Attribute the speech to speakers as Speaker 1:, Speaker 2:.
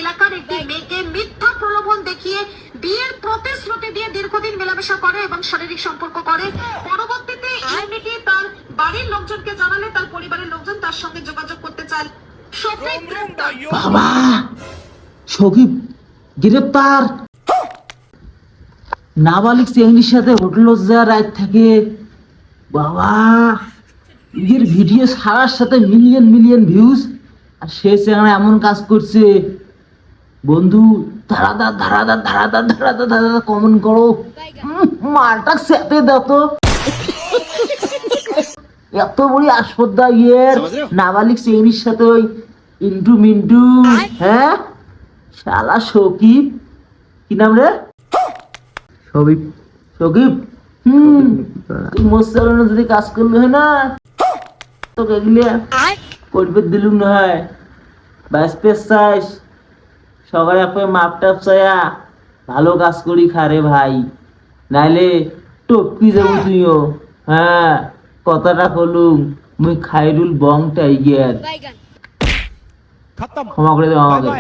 Speaker 1: এলাকার একটি মেয়েকে মিথ্যা প্রলোভন দেখিয়ে বিয়ের প্রতিশ্রুতি দিয়ে দীর্ঘদিন মেলামেশা করে এবং শারীরিক সম্পর্ক করে। পরবর্তীতে ইউনিটি তার বাড়ির লোকজনকে জানালে তার পরিবারের লোকজন তার সঙ্গে যোগাযোগ করতে চায়। শফিক গ্রেপ্তার।
Speaker 2: বাবা, শফিক গ্রেপ্তার। নাবালিক চেংড়ির সাথে হোটেল যা রাত থাকে। বাবা, এর ভিডিও ছাড়ার সাথে মিলিয়ন মিলিয়ন ভিউজ, আর সে চ্যানেলে এমন কাজ করছে। বন্ধু, ধারাদার ধারাদার ধারাদার ধারাদার ধারাদার কমেন্ট করো, মালটা চেপে দাও তো। এত বড় আসপদ্দা ইয়ের নাবালিক চেংড়ির সাথে ওই ইন্টু মিন্টু, হ্যাঁ শালা সকিব, কি নাম রে? সকিব, সকিব। মোসালানো যদি কাজ করলে হয় না তোকে এগুলো করবে দিলুম না হয়। বাইশ পেস চাইস, সবাই আপনার মাপ টাপ চায়া ভালো কাজ করি খারে ভাই, নাইলে টপকি যাবো তুইও। হ্যাঁ, কথাটা কলুম, মুই খাইরুল বং টাইগার। ক্ষমা করে দেবো আমাকে।